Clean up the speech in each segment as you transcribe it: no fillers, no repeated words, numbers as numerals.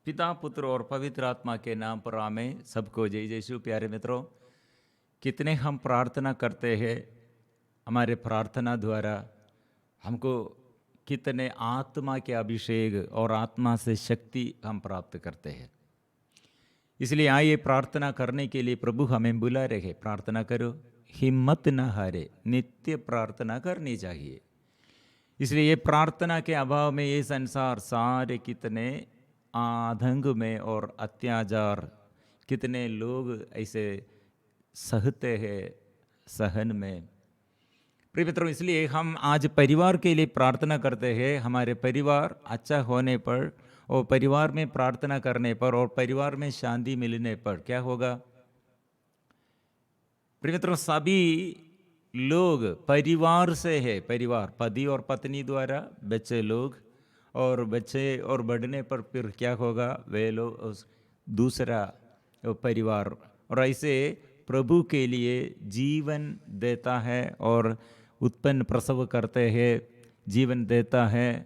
पिता पुत्र और पवित्र आत्मा के नाम पर आमें। सबको जय यीशु। प्यारे मित्रों, कितने हम प्रार्थना करते हैं, हमारे प्रार्थना द्वारा हमको कितने आत्मा के अभिषेक और आत्मा से शक्ति हम प्राप्त करते हैं। इसलिए आइए प्रार्थना करने के लिए प्रभु हमें बुला रहे। प्रार्थना करो, हिम्मत न हारे, नित्य प्रार्थना करनी चाहिए। इसलिए ये प्रार्थना के अभाव में ये संसार सारे कितने आतंक में और अत्याचार, कितने लोग ऐसे सहते हैं सहन में। प्रिय मित्रों, इसलिए हम आज परिवार के लिए प्रार्थना करते हैं। हमारे परिवार अच्छा होने पर और परिवार में प्रार्थना करने पर और परिवार में शांति मिलने पर क्या होगा? प्रिय मित्रों, सभी लोग परिवार से है। परिवार पति और पत्नी द्वारा बच्चे लोग, और बच्चे और बढ़ने पर फिर क्या होगा? वे लोग उस दूसरा परिवार। और ऐसे प्रभु के लिए जीवन देता है और उत्पन्न प्रसव करते हैं, जीवन देता है,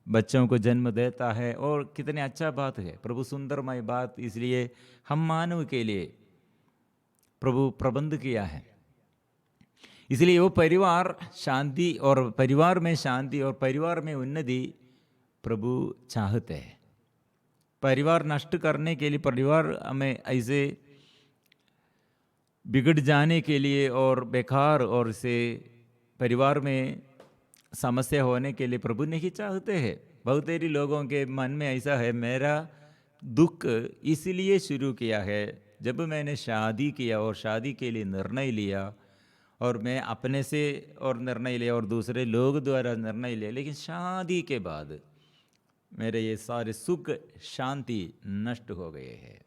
बच्चों को जन्म देता है। और कितने अच्छा बात है, प्रभु सुंदरमय बात। इसलिए हम मानव के लिए प्रभु प्रबंध किया है। इसलिए वो परिवार शांति और परिवार में शांति और परिवार में उन्नति प्रभु चाहते हैं। परिवार नष्ट करने के लिए, परिवार हमें ऐसे बिगड़ जाने के लिए और बेकार और से परिवार में समस्या होने के लिए प्रभु नहीं चाहते हैं। बहुत सारे लोगों के मन में ऐसा है, मेरा दुख इसलिए शुरू किया है जब मैंने शादी किया और शादी के लिए निर्णय लिया, और मैं अपने से और निर्णय लिया और दूसरे लोग द्वारा निर्णय लिया, लेकिन शादी के बाद मेरे ये सारे सुख शांति नष्ट हो गए हैं।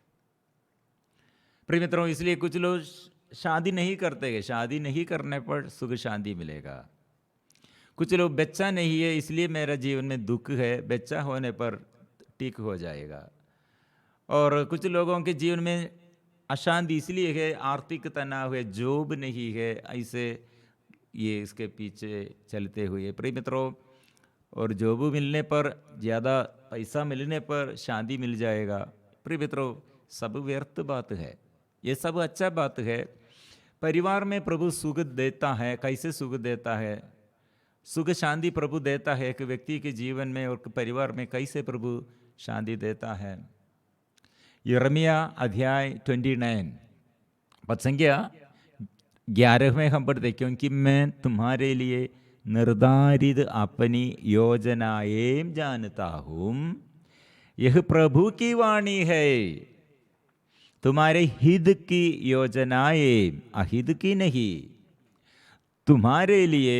प्रिय मित्रों, इसलिए कुछ लोग शादी नहीं करते हैं। शादी नहीं करने पर सुख शांति मिलेगा। कुछ लोग बच्चा नहीं है, इसलिए मेरा जीवन में दुख है, बच्चा होने पर ठीक हो जाएगा। और कुछ लोगों के जीवन में अशांति इसलिए है, आर्थिक तनाव है, जॉब नहीं है, ऐसे ये इसके पीछे चलते हुए। प्रिय मित्रों, और जॉब मिलने पर, ज़्यादा पैसा मिलने पर शांति मिल जाएगा। प्रिय मित्रों, सब व्यर्थ बात है। ये सब अच्छा बात है। परिवार में प्रभु सुख देता है। कैसे सुख देता है? सुख शांति प्रभु देता है एक व्यक्ति के जीवन में और परिवार में। कैसे प्रभु शांति देता है? यिर्मयाह अध्याय 29 पद संख्या 11 में हम पढ़ते, क्योंकि मैं तुम्हारे लिए निर्धारित अपनी योजनाएं जानता हूँ, यह प्रभु की वाणी है। तुम्हारे हित की योजनाएं, अहित की नहीं, तुम्हारे लिए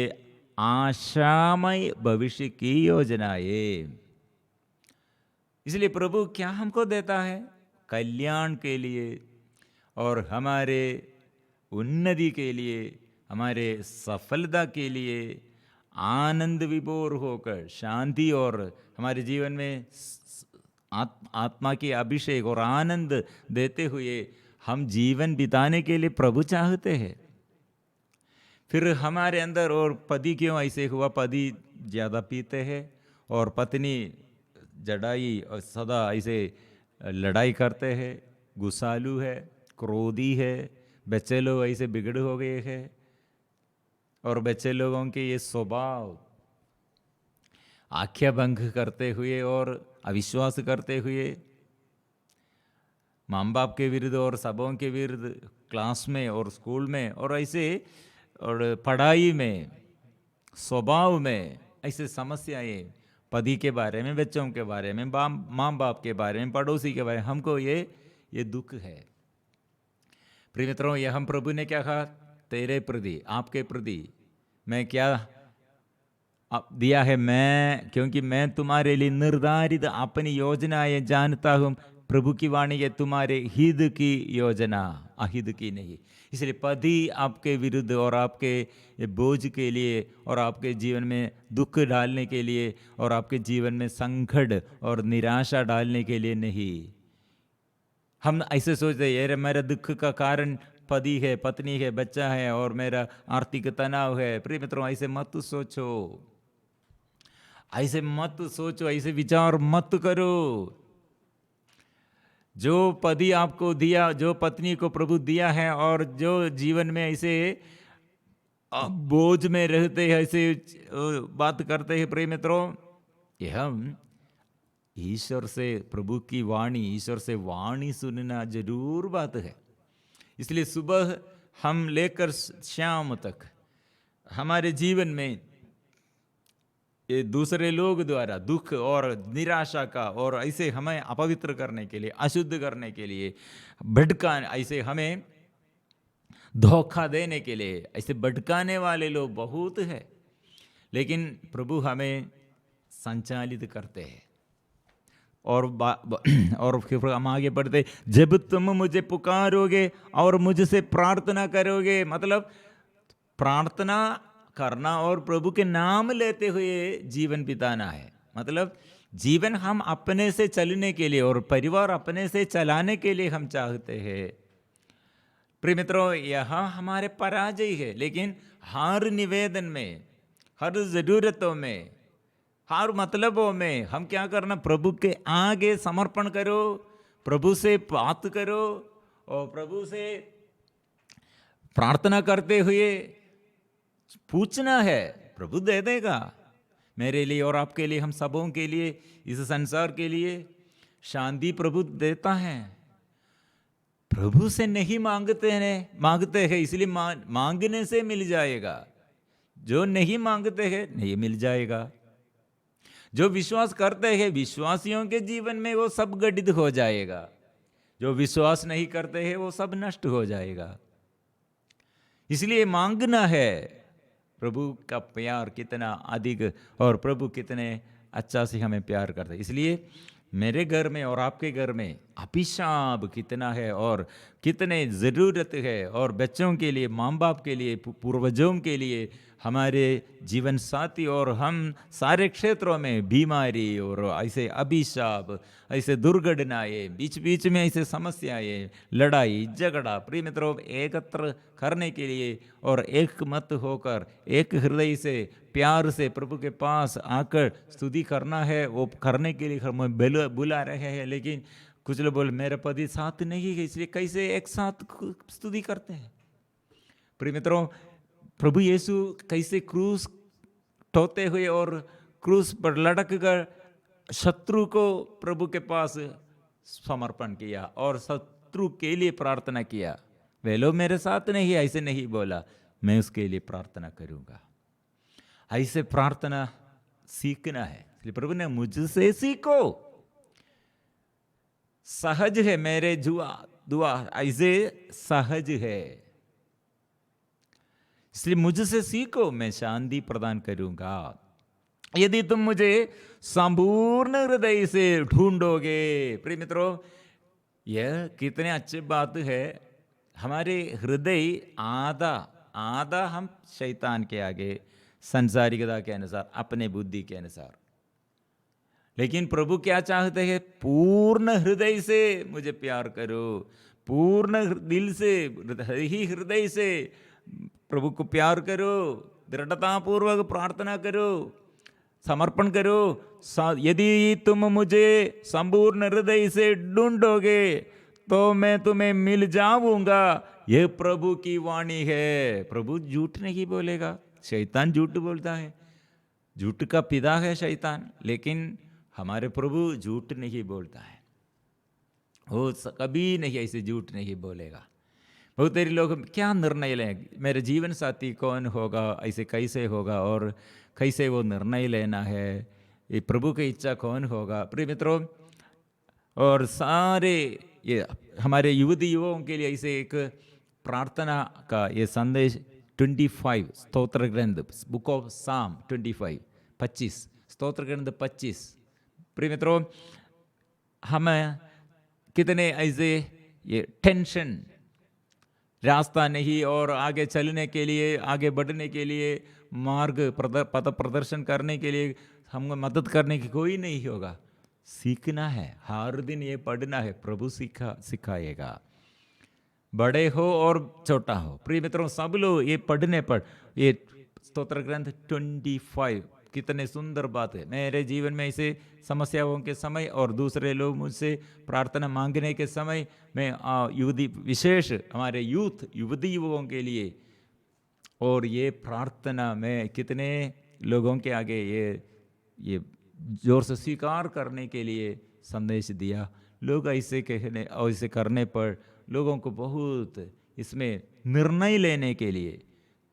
आशामय भविष्य की योजनाएं। इसलिए प्रभु क्या हमको देता है? कल्याण के लिए और हमारे उन्नति के लिए, हमारे सफलता के लिए, आनंद विभोर होकर शांति और हमारे जीवन में आत्मा की अभिषेक और आनंद देते हुए हम जीवन बिताने के लिए प्रभु चाहते हैं। फिर हमारे अंदर, और पति क्यों ऐसे हुआ? पति ज़्यादा पीते हैं और पत्नी जड़ाई और सदा ऐसे लड़ाई करते हैं, गुस्सालू है, क्रोधी है। बच्चे लोग ऐसे बिगड़ हो गए हैं, और बच्चे लोगों के ये स्वभाव आज्ञा भंग करते हुए और अविश्वास करते हुए माँ बाप के विरुद्ध और सबों के विरुद्ध, क्लास में और स्कूल में और ऐसे, और पढ़ाई में, स्वभाव में ऐसे समस्याएं, पति के बारे में, बच्चों के बारे में, माँ बाप के बारे में, पड़ोसी के बारे में, हमको ये दुख है। प्रिय मित्रों, ये हम प्रभु ने क्या कहा? तेरे प्रति, आपके प्रति मैं क्या दिया है? मैं, क्योंकि मैं तुम्हारे लिए निर्धारित अपनी योजनाएं जानता हूँ। प्रभु की वाणी है, तुम्हारे हित की योजना, अहित की नहीं। इसलिए पति आपके विरुद्ध और आपके बोझ के लिए और आपके जीवन में दुख डालने के लिए और आपके जीवन में संकट और निराशा डालने के लिए नहीं। हम ऐसे सोचते हैं, मेरा दुख का कारण पति है, पत्नी है, बच्चा है और मेरा आर्थिक तनाव है। प्रिय मित्रों, ऐसे मत सोचो, ऐसे मत सोचो, ऐसे विचार मत करो। जो पति आपको दिया, जो पत्नी को प्रभु दिया है, और जो जीवन में ऐसे आप बोझ में रहते हैं, ऐसे बात करते हैं प्रिय मित्रों, ये हम ईश्वर से, प्रभु की वाणी, ईश्वर से वाणी सुनना जरूर बात है। इसलिए सुबह हम लेकर शाम तक हमारे जीवन में ये दूसरे लोग द्वारा दुख और निराशा का, और ऐसे हमें अपवित्र करने के लिए, अशुद्ध करने के लिए, ऐसे हमें धोखा देने के लिए ऐसे भटकाने वाले लोग बहुत है। लेकिन प्रभु हमें संचालित करते हैं। और फिर हम आगे बढ़ते, जब तुम मुझे पुकारोगे और मुझसे प्रार्थना करोगे, मतलब प्रार्थना करना और प्रभु के नाम लेते हुए जीवन बिताना है। मतलब जीवन हम अपने से चलने के लिए और परिवार अपने से चलाने के लिए हम चाहते हैं। प्रिय मित्रों, यहाँ हमारे पराजय है, लेकिन हर निवेदन में, हर ज़रूरतों में, हर मतलबों में हम क्या करना, प्रभु के आगे समर्पण करो, प्रभु से बात करो और प्रभु से प्रार्थना करते हुए पूछना है, प्रभु दे देगा। मेरे लिए और आपके लिए, हम सबों के लिए, इस संसार के लिए शांति प्रभु देता है। प्रभु से नहीं मांगते हैं इसलिए मांगने से मिल जाएगा। जो नहीं मांगते हैं नहीं मिल जाएगा। जो विश्वास करते हैं, विश्वासियों के जीवन में वो सब गठित हो जाएगा। जो विश्वास नहीं करते हैं वो सब नष्ट हो जाएगा। इसलिए मांगना है। प्रभु का प्यार कितना अधिक, और प्रभु कितने अच्छा से हमें प्यार करते हैं। इसलिए मेरे घर में और आपके घर में अभिशाप कितना है और कितने ज़रूरत है, और बच्चों के लिए, माँ बाप के लिए, पूर्वजों के लिए, हमारे जीवन साथी, और हम सारे क्षेत्रों में बीमारी और ऐसे अभिशाप, ऐसे दुर्घटनाएं, बीच बीच में ऐसे समस्याएं, लड़ाई झगड़ा, प्रिय मित्रों, एकत्र करने के लिए और एक मत होकर एक हृदय से प्यार से प्रभु के पास आकर स्तुति करना है। वो करने के लिए हम बुला रहे हैं, लेकिन कुछ लोग बोले मेरा पति साथ नहीं है, इसलिए कैसे एक साथ स्तुति करते हैं। प्रिय मित्रों, प्रभु यीशु कैसे क्रूस ढोते हुए और क्रूस पर लटक कर शत्रु को प्रभु के पास समर्पण किया और शत्रु के लिए प्रार्थना किया। वे लोग मेरे साथ नहीं, ऐसे नहीं बोला, मैं उसके लिए प्रार्थना करूंगा। ऐसे प्रार्थना सीखना है। इसलिए प्रभु ने मुझसे सीखो, सहज है मेरे दुआ, ऐसे सहज है, इसलिए मुझसे सीखो, मैं शांति प्रदान करूंगा। यदि तुम मुझे संपूर्ण हृदय से ढूंढोगे। प्रिय मित्रों, यह कितने अच्छी बात है। हमारे हृदय आधा हम शैतान के आगे, संसारिकता के अनुसार, अपने बुद्धि के अनुसार, लेकिन प्रभु क्या चाहते हैं, पूर्ण हृदय से मुझे प्यार करो, पूर्ण दिल से, ही हृदय से प्रभु को प्यार करो, दृढ़तापूर्वक प्रार्थना करो, समर्पण करो। यदि तुम मुझे संपूर्ण हृदय से ढूंढोगे तो मैं तुम्हें मिल जाऊंगा। यह प्रभु की वाणी है। प्रभु झूठ नहीं बोलेगा। शैतान झूठ बोलता है, झूठ का पिता है शैतान, लेकिन हमारे प्रभु झूठ नहीं बोलता है। वो कभी नहीं ऐसे झूठ नहीं बोलेगा। बहुत सारे लोग क्या निर्णय लें, मेरे जीवन साथी कौन होगा, ऐसे कैसे होगा, और कैसे वो निर्णय लेना है, ये प्रभु की इच्छा कौन होगा। प्रिय मित्रों, और सारे ये हमारे युवाओं के लिए ऐसे एक प्रार्थना का ये संदेश 25 स्तोत्र ग्रंथ, बुक ऑफ साम 25 स्तोत्र ग्रंथ 25। प्रिय मित्रों, हम कितने ऐसे ये टेंशन, रास्ता नहीं, और आगे चलने के लिए, आगे बढ़ने के लिए, मार्ग पथ प्रदर्शन करने के लिए हमको मदद करने की कोई नहीं होगा। सीखना है, हर दिन ये पढ़ना है, प्रभु सिखाएगा। बड़े हो और छोटा हो, प्रिय मित्रों, सब लोग ये पढ़ने पर, ये स्तोत्र ग्रंथ 25 कितने सुंदर बात है। मेरे जीवन में ऐसे समस्याओं के समय और दूसरे लोग मुझसे प्रार्थना मांगने के समय मैं युवती विशेष हमारे युवती युवकों के लिए और ये प्रार्थना में कितने लोगों के आगे ये जोर से स्वीकार करने के लिए संदेश दिया। लोग ऐसे कहने और ऐसे करने पर लोगों को बहुत इसमें निर्णय लेने के लिए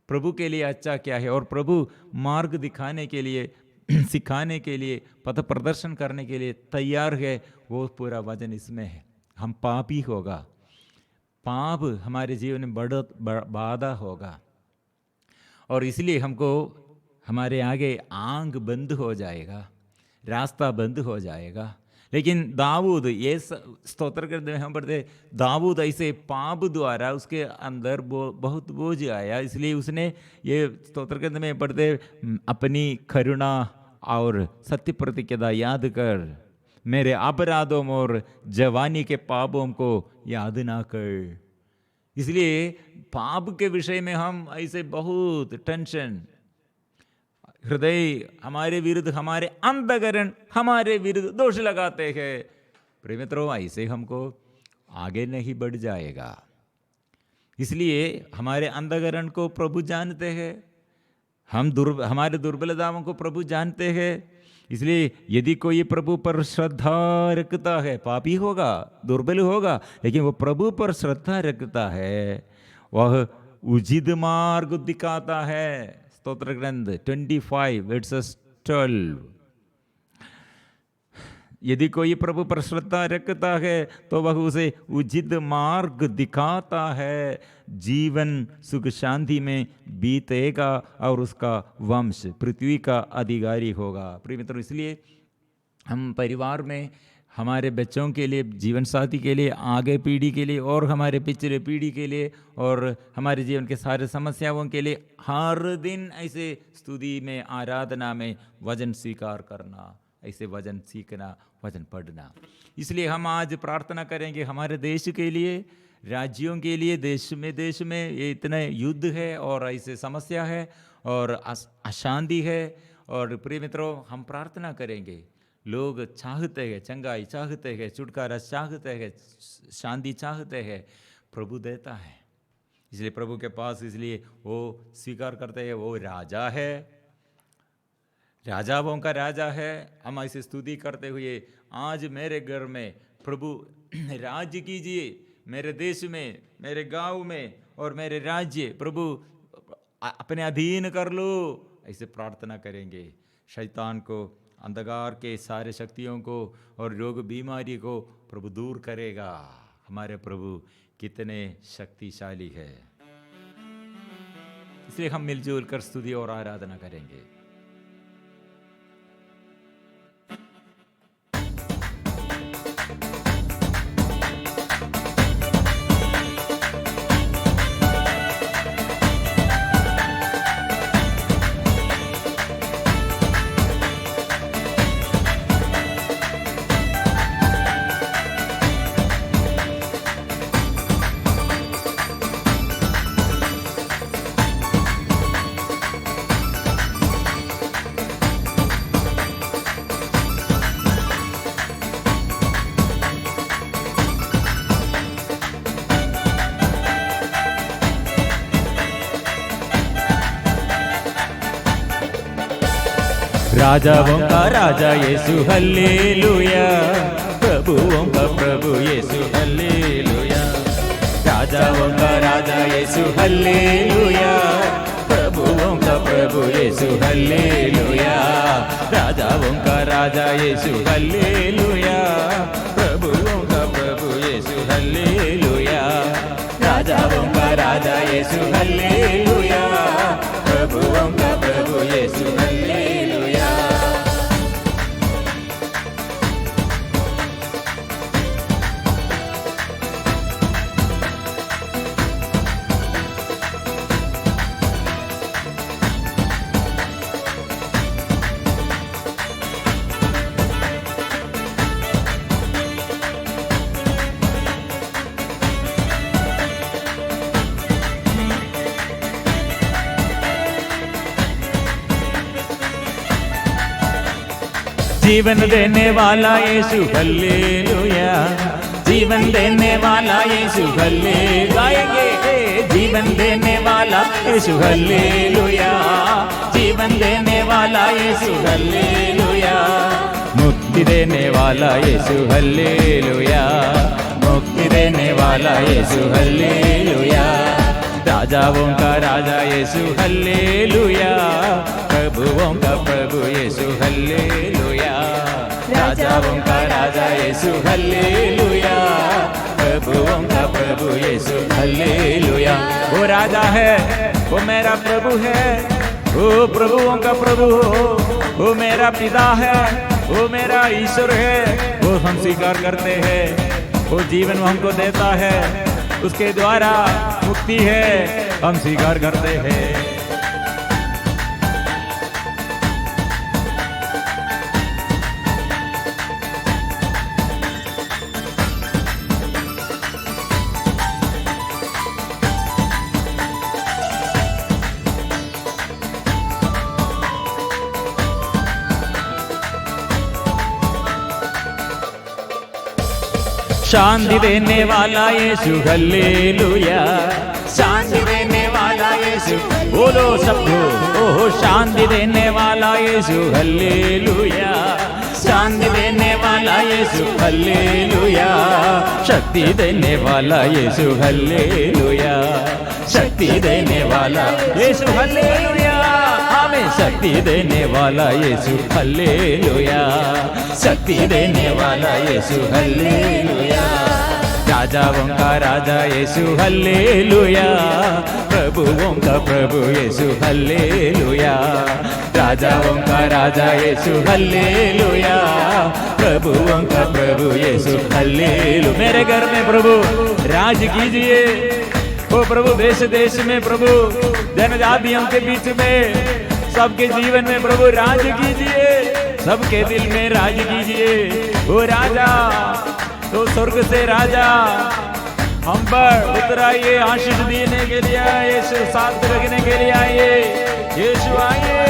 प्रभु के लिए अच्छा क्या है और प्रभु मार्ग दिखाने के लिए सिखाने के लिए पथ प्रदर्शन करने के लिए तैयार है। वो पूरा वचन इसमें है। हम पापी होगा, पाप हमारे जीवन में बाधा होगा और इसलिए हमको हमारे आगे आंख बंद हो जाएगा, रास्ता बंद हो जाएगा। लेकिन दाऊद ये स्तोत्र करते हैं हम पढ़ते, दाऊद ऐसे पाप द्वारा उसके अंदर बहुत बोझ आया, इसलिए उसने ये स्तोत्र करते में पढ़ते, अपनी करुणा और सत्य प्रतिज्ञा याद कर, मेरे अपराधों और जवानी के पापों को याद ना कर। इसलिए पाप के विषय में हम ऐसे बहुत टेंशन, हृदय हमारे विरुद्ध, हमारे अंतःकरण हमारे विरुद्ध दोष लगाते हैं। प्रिय मित्रों, ऐसे हमको आगे नहीं बढ़ जाएगा। इसलिए हमारे अंतःकरण को प्रभु जानते हैं, हम हमारे दुर्बलताओं को प्रभु जानते हैं। इसलिए यदि कोई प्रभु पर श्रद्धा रखता है, पापी होगा, दुर्बल होगा, लेकिन वो प्रभु पर श्रद्धा रखता है, वह उचित मार्ग दिखाता है। स्तोत्र ग्रंथ 25 वर्सेस 12। यदि कोई प्रभु पर श्रद्धा रखता है तो वह उसे उचित मार्ग दिखाता है, जीवन सुख शांति में बीतेगा और उसका वंश पृथ्वी का अधिकारी होगा। प्रिय मित्रों, इसलिए हम परिवार में हमारे बच्चों के लिए, जीवन साथी के लिए, आगे पीढ़ी के लिए और हमारे पिछले पीढ़ी के लिए और हमारे जीवन के सारे समस्याओं के लिए हर दिन ऐसे स्तुति में, आराधना में वचन स्वीकार करना, ऐसे वचन सीखना, वचन पढ़ना। इसलिए हम आज प्रार्थना करेंगे हमारे देश के लिए, राज्यों के लिए। देश में ये इतने युद्ध है और ऐसे समस्या है और अशांति है। और प्रिय मित्रों, हम प्रार्थना करेंगे। लोग चाहते हैं चंगाई, चाहते हैं छुटकारा, चाहते हैं शांति, चाहते हैं, प्रभु देता है। इसलिए प्रभु के पास, इसलिए वो स्वीकार करते हैं, वो राजा है, राजाओं का राजा है। हम ऐसी स्तुति करते हुए आज मेरे घर में प्रभु राज्य कीजिए, मेरे देश में, मेरे गांव में और मेरे राज्य प्रभु अपने अधीन कर लो, ऐसे प्रार्थना करेंगे। शैतान को, अंधकार के सारे शक्तियों को और रोग बीमारी को प्रभु दूर करेगा। हमारे प्रभु कितने शक्तिशाली है। इसलिए हम मिलजुल कर स्तुति और आराधना करेंगे। राजाओं का राजा यीशु हल्लेलुया, प्रभुओं का प्रभु यीशु हल्लेलुया। राजाओं का राजा यीशु हल्लेलुया, प्रभुओं का प्रभु यीशु हल्लेलुया। राजाओं का राजा यीशु हल्लेलुया, प्रभुओं का प्रभु यीशु हल्लेलुया। राजाओं का राजा यीशु हल्लेलुया, प्रभुओं का प्रभु यीशु हल्लेलुया। जीवन देने वाला यीशु हल्लेलुया, जीवन देने वाला यीशु हल्ले गाएंगे, जीवन देने वाला यीशु हल्लेलुया, जीवन देने वाला यीशु हल्लेलुया, मुक्ति देने वाला यीशु हल्लेलुया, मुक्ति देने वाला यीशु हल्लेलुया, राजाओं का राजा यीशु हल्लेलुया, प्रभुओं का प्रभु यीशु हल्लेलुया, राजाओं का राजा यीशु हल्लेलुया, प्रभुओं का प्रभु यीशु हल्लेलुया। वो राजा है, वो मेरा प्रभु है, वो प्रभुओं का प्रभु हो, वो मेरा पिता है, वो मेरा ईश्वर है, वो हम स्वीकार करते हैं। वो जीवन हमको देता है, उसके द्वारा मुक्ति है, हम स्वीकार करते हैं। शांति देने वाला यीशु हल्लेलुया, शांति देने वाला यीशु, बोलो सबको, ओह शांति देने वाला यीशु हल्लेलुया, शांति देने वाला यीशु हल्लेलुया, शक्ति देने वाला यीशु हल्लेलुया, शक्ति देने वाला यीशु हल्लेलुया, हमें शक्ति देने वाला यीशु हल्लेलुया, शक्ति देने वाला यीशु हल्लेलुया, राजाओं का राजा यीशु हल्लेलुया, प्रभुओं का प्रभु यीशु हल्लेलुया, राजाओं का राजा यीशु हल्लेलुया, प्रभुओं का प्रभु यीशु हल्लेलुया। मेरे घर में प्रभु राज कीजिए, ओ प्रभु देश देश में प्रभु, जनजातियों के बीच में, सबके जीवन में प्रभु राज कीजिए, सबके दिल में राज कीजिए। ओ राजा, तो स्वर्ग से राजा हम पर उतराइए, आशीष देने के लिए आए, यीशु साथ रखने के लिए आइए, यीशु आइए।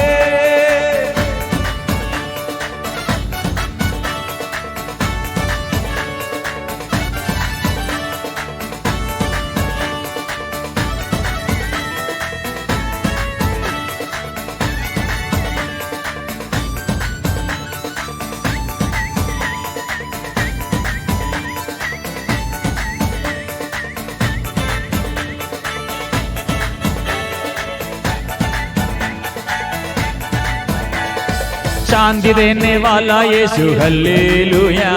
शांति देने वाला यीशु हल्लेलुया,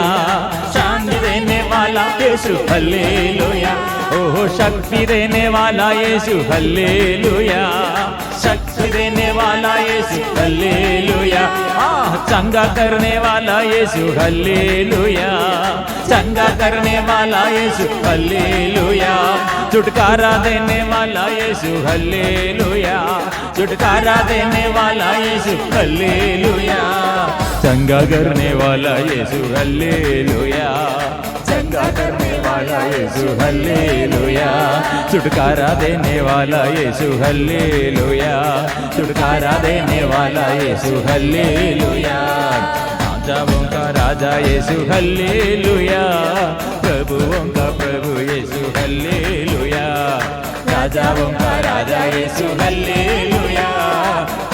शांति देने वाला यीशु हल्लेलुया, ओह शक्ति देने वाला यीशु हल्लेलुया, शक्ति देने वाला यीशु हल्लेलुया, चंगा करने वाला यीशु हल्लेलुया, चंगा करने वाला यीशु हल्लेलुया, छुटकारा देने वाला यीशु हल्लेलुया, छुटकारा देने वाला यीशु हल्लेलुया, चंगा करने वाला यीशु हल्लेलुया, चंगा करने वाला यीशु हल्लेलुया, छुटकारा देने वाला यीशु हल्लेलुया, छुटकारा देने वाला यीशु हल्लेलुया, राजाओं का राजा यीशु हल्लेलुया, प्रभुओं का प्रभु यीशु हल्लेलुया, राजाओं का राजा यीशु हल्लेलुया,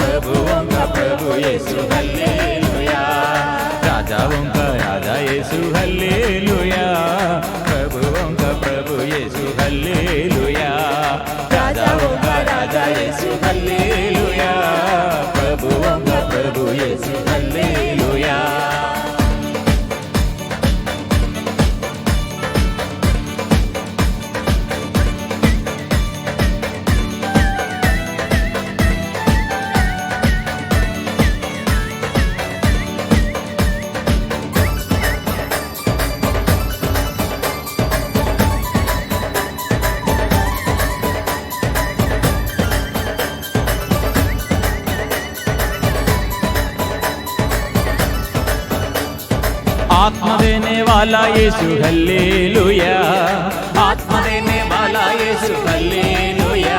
प्रभुओं का प्रभु यीशु हल्लेलुया, राजाओं का राजा यीशु हल्लेलुया, प्रभुओं का प्रभु यीशु हल्लेलुया, राजाओं का राजा यीशु हल्लेलुया, प्रभुओं का प्रभु यीशु हल्लेलुया। आत्मा देने वाला यीशु हल्लेलुया, आत्मा देने वाला यीशु हल्लेलुया,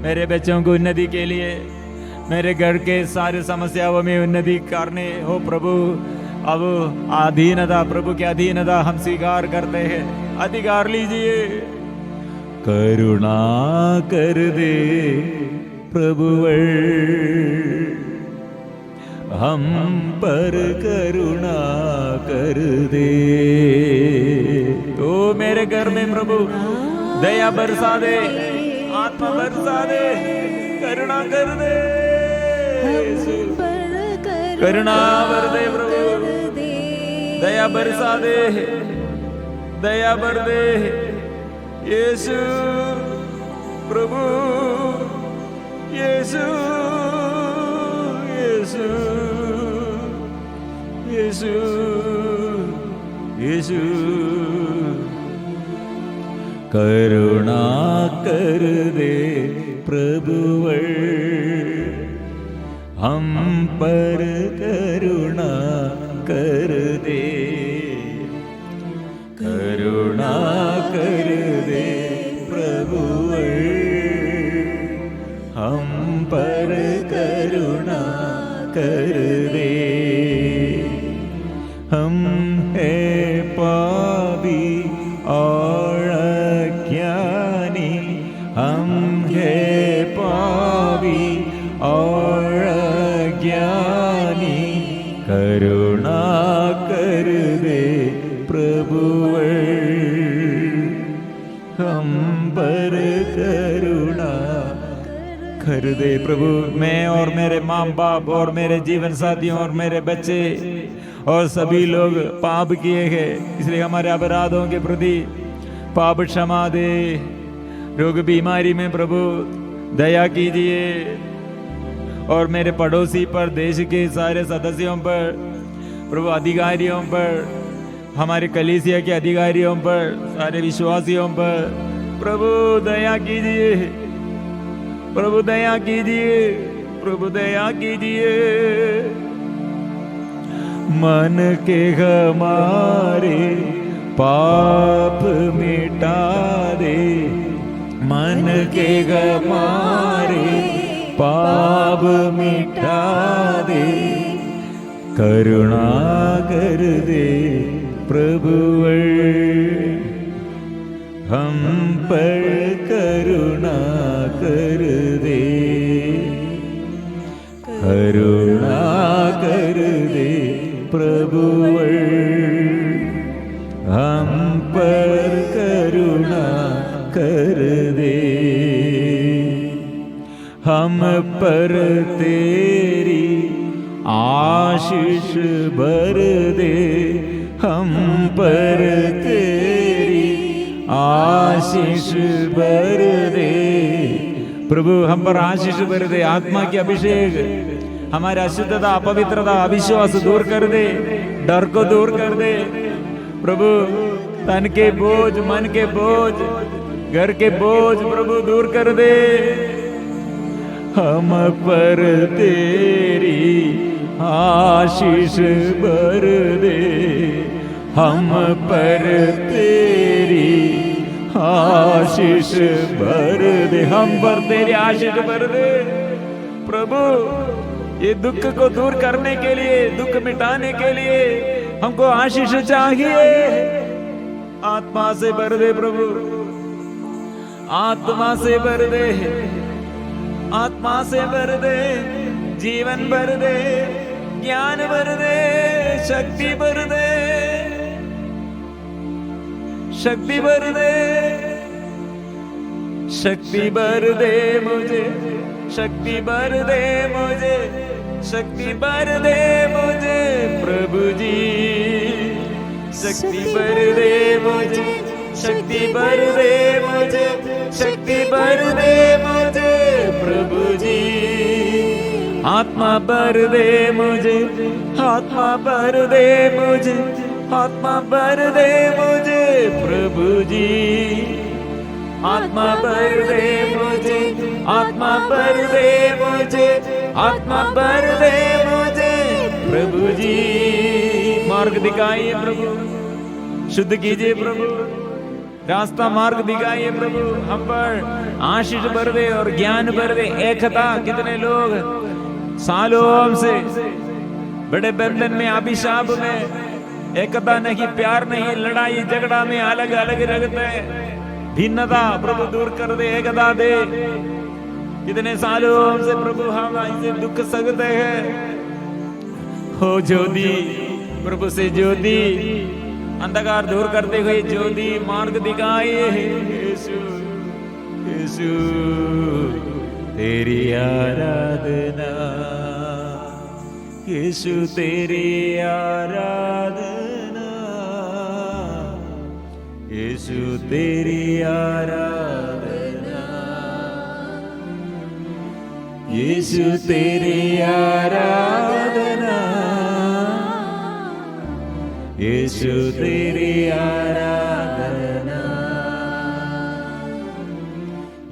मेरे बच्चों को उन्नति के लिए, मेरे घर के सारे समस्याओं में उन्नति करने हो प्रभु। अब अधीनता, प्रभु की अधीनता हम स्वीकार करते हैं। अधिकार लीजिए। करुणा कर दे प्रभुवर, हम पर करुणा कर दे। तो मेरे घर में प्रभु दया बरसा दे, आत्मा बरसा दे, करुणा कर दे, करुणा कर दे प्रभु, दया बरसा दे, दया बर दे यीशु प्रभु, यीशु यीशु यीशु यीशु। करुणा कर दे प्रभुवर, हम पर करुणा कर दे। करुणा कर दे प्रभुवर, हम पर करुणा कर दे। हम है पापी और अज्ञानी, हम है पापी और अज्ञानी, करुणा कर दे प्रभुवर, हम पर करुणा कर दे प्रभु। मैं और मेरे माँ बाप और मेरे जीवन साथियों और मेरे बच्चे और सभी लोग पाप किए हैं, इसलिए हमारे अपराधों के प्रति पाप क्षमा दे। रोग बीमारी में प्रभु दया कीजिए, और मेरे पड़ोसी पर, देश के सारे सदस्यों पर प्रभु, अधिकारियों पर, हमारे कलीसिया के अधिकारियों पर, सारे विश्वासियों पर प्रभु दया कीजिए, प्रभु दया कीजिए, प्रभु दया कीजिए। मन के हमारे पाप मिटा दे, मन के हमारे पाप मिटा दे, करुणा कर दे प्रभुवर, हम पर करुणा कर दे। करुणा कर दे प्रभुवर, हम पर करुणा कर दे। हम पर तेरी आशीष भर दे, हम पर तेरी आशीष भर दे प्रभु, हम पर आशीष भर दे। आत्मा की अभिषेक हमारे अशुद्धता, अपवित्रता, अविश्वास दूर कर दे, डर को दूर कर दे प्रभु। तन के बोझ, मन के बोझ, घर के बोझ प्रभु दूर कर दे। हम पर तेरी आशीष भर दे, हम पर तेरी आशीष भर दे, हम पर तेरी आशीष भर दे प्रभु। ये दुख को दूर करने के लिए, दुख मिटाने के लिए हमको आशीष चाहिए। आत्मा से भर दे प्रभु, आत्मा से भर दे, आत्मा से भर दे, जीवन भर दे, ज्ञान भर दे, शक्ति भर दे, शक्ति भर दे, शक्ति भर दे मुझे, शक्ति भर दे मुझे, शक्ति भर दे मुझे प्रभु जी, शक्ति भर दे मुझे, शक्ति भर दे मुझे, शक्ति भर दे मुझे प्रभु जी। आत्मा भर दे मुझे, आत्मा भर दे मुझे, आत्मा भर दे मुझे प्रभु जी। आत्मा भर दे मुझे, आत्मा भर दे मुझे, आत्मा भर दे मुझे प्रभु जी। मार्ग दिखाइए प्रभु, शुद्ध कीजिए प्रभु, रास्ता मार्ग दिखाइए प्रभु, हम पर आशीष बरसे और ज्ञान बरसे, एकता। कितने लोग सालों से बड़े बंधन में, अभिशाप में, एकता नहीं, प्यार नहीं, लड़ाई झगड़ा में अलग अलग रहते हैं। भिन्नता प्रभु दूर कर दे, एकता दे। कितने सालों से प्रभु हम ऐसे दुख सकते हैं। हो ज्योति प्रभु से ज्योति, अंधकार दूर करते हुए ज्योति मार्ग दिखाए। यीशु यीशु तेरी आराधना, यीशु तेरी आराधना, यीशु तेरी आराधना, यीशु तेरी आराधना, यीशु तेरी आराधना,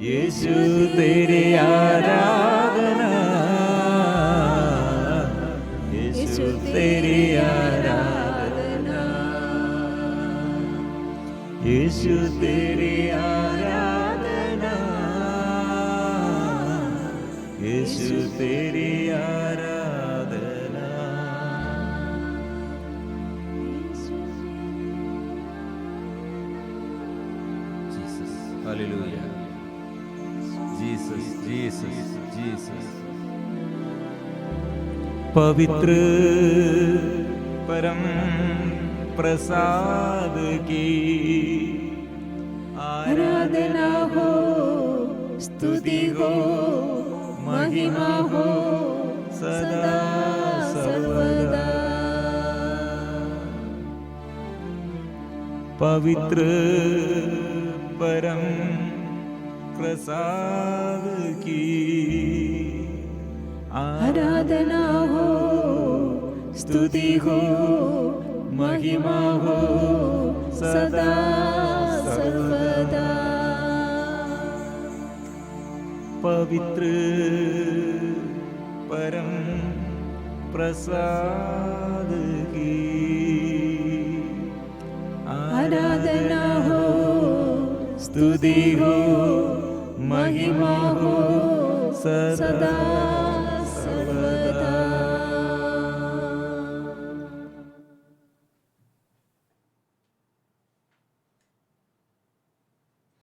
यीशु तेरी आराधना, यीशु तेरी आराधना, यीशु तेरी आराधना, यीशु तेरी आराधना। Jesus, hallelujah, Jesus, Jesus, Jesus. पवित्र परम प्रसाद की आराधना हो, स्तुति हो, महिमा हो सदा सर्वदा। पवित्र परम प्रसाद की आराधना हो, स्तुति हो, महिमा हो सदा सर्वदा। पवित्र परम प्रसाद की आराधना हो, स्तुति हो, महिमा हो सदा